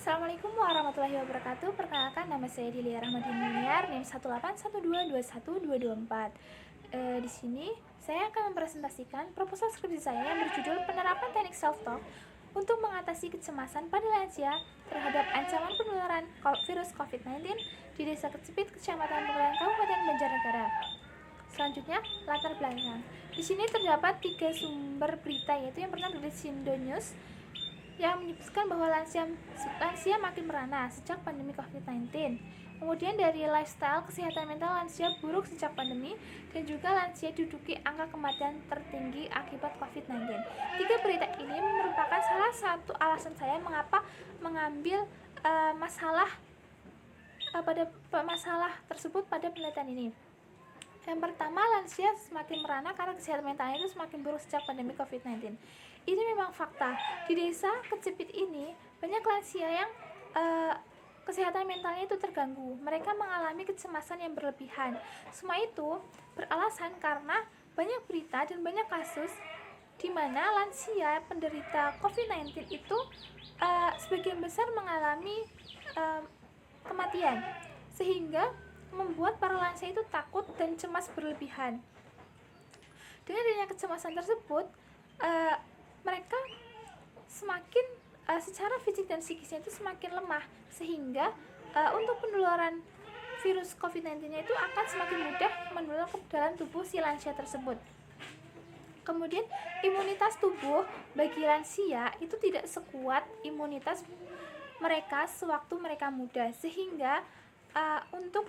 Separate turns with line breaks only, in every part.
Assalamualaikum warahmatullahi wabarakatuh. Perkenalkan, nama saya Dilia Rahmadin Muniar, NIM 181221224. Di sini saya akan mempresentasikan proposal skripsi saya yang berjudul Penerapan Teknik Self-Talk untuk mengatasi kecemasan pada lansia terhadap ancaman penularan virus COVID-19 di Desa Kecipit, Kecamatan Pengelolaan, Kabupaten Banjarnegara. Selanjutnya, latar belakang. Di sini terdapat 3 sumber berita, yaitu yang pertama dari Indonews yang menyebutkan bahwa lansia makin merana sejak pandemi COVID-19. Kemudian dari Lifestyle, kesehatan mental lansia buruk sejak pandemi, dan juga lansia duduki angka kematian tertinggi akibat COVID-19. 3 berita ini merupakan salah satu alasan saya mengapa mengambil masalah tersebut pada penelitian ini. Yang pertama, lansia semakin merana karena kesehatan mentalnya itu semakin buruk sejak pandemi COVID-19. Ini memang fakta. Di Desa Kecipit ini banyak lansia yang kesehatan mentalnya itu terganggu. Mereka mengalami kecemasan yang berlebihan. Semua itu beralasan karena banyak berita dan banyak kasus di mana lansia penderita COVID-19 itu sebagian besar mengalami kematian, sehingga membuat para lansia itu takut dan cemas berlebihan. Dengan adanya kecemasan tersebut, mereka semakin secara fisik dan psikisnya itu semakin lemah, sehingga untuk penularan virus COVID-19-nya itu akan semakin mudah menular ke dalam tubuh si lansia tersebut. Kemudian imunitas tubuh bagi lansia itu tidak sekuat imunitas mereka sewaktu mereka muda, sehingga untuk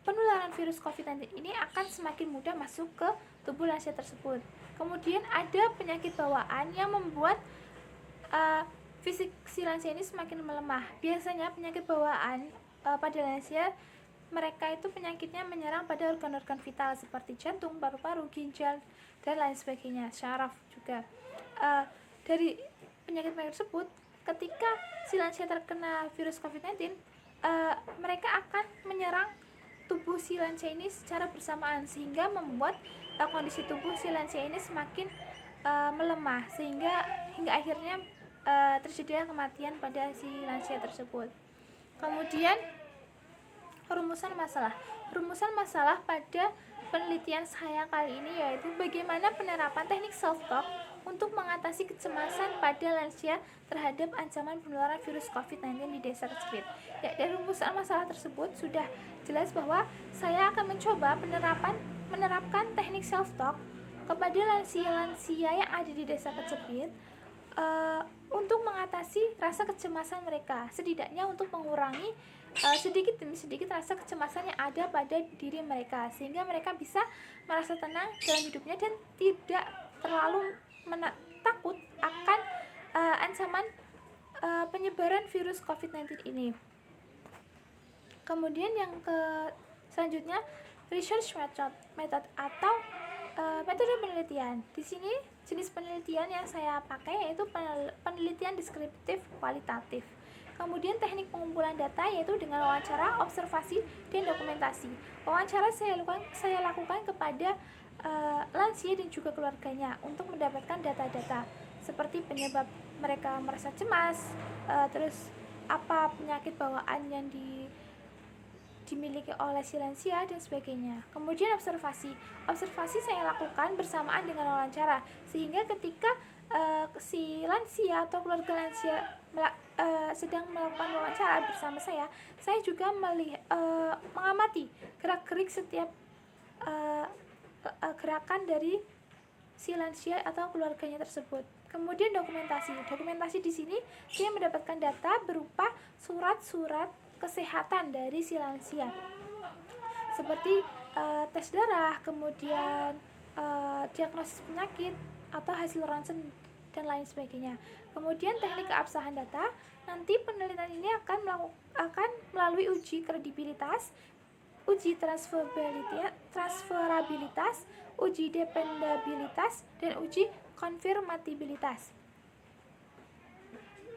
penularan virus COVID-19 ini akan semakin mudah masuk ke tubuh lansia tersebut. Kemudian ada penyakit bawaan yang membuat fisik si lansia ini semakin melemah. Biasanya penyakit bawaan pada lansia, mereka itu penyakitnya menyerang pada organ-organ vital seperti jantung, paru-paru, ginjal, dan lain sebagainya, syaraf juga. Dari penyakit-penyakit tersebut, ketika si lansia terkena virus COVID-19, mereka akan menyerang tubuh si lansia ini secara bersamaan, sehingga membuat kondisi tubuh si lansia ini semakin melemah, sehingga hingga akhirnya terjadilah kematian pada si lansia tersebut. Kemudian rumusan masalah pada penelitian saya kali ini yaitu bagaimana penerapan teknik self-talk untuk mengatasi kecemasan pada lansia terhadap ancaman penularan virus COVID-19 di Desa Kecipit. Ya, dari rumusan masalah tersebut sudah jelas bahwa saya akan mencoba menerapkan teknik self-talk kepada lansia-lansia yang ada di Desa Kecipit untuk mengatasi rasa kecemasan mereka, setidaknya untuk mengurangi sedikit demi sedikit rasa kecemasan yang ada pada diri mereka, sehingga mereka bisa merasa tenang dalam hidupnya dan tidak terlalu takut akan ancaman penyebaran virus COVID-19 ini. Kemudian yang selanjutnya, research method atau metode penelitian. Di sini jenis penelitian yang saya pakai yaitu penelitian deskriptif kualitatif. Kemudian teknik pengumpulan data yaitu dengan wawancara, observasi, dan dokumentasi. Wawancara saya lakukan kepada lansia dan juga keluarganya untuk mendapatkan data-data seperti penyebab mereka merasa cemas, terus apa penyakit bawaan yang dimiliki oleh si lansia dan sebagainya. Kemudian observasi saya lakukan bersamaan dengan wawancara, sehingga ketika si lansia atau keluarga lansia sedang melakukan wawancara bersama saya juga mengamati gerak-gerik setiap gerakan dari si lansia atau keluarganya tersebut. Kemudian dokumentasi di sini dia mendapatkan data berupa surat-surat kesehatan dari si lansia seperti tes darah, kemudian diagnosis penyakit atau hasil ronsen dan lain sebagainya. Kemudian teknik keabsahan data, nanti penelitian ini akan melalui uji kredibilitas, uji transferabilitas, uji dependabilitas, dan uji konfirmatibilitas.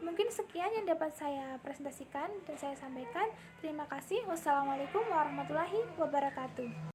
Mungkin sekian yang dapat saya presentasikan dan saya sampaikan. Terima kasih. Wassalamualaikum warahmatullahi wabarakatuh.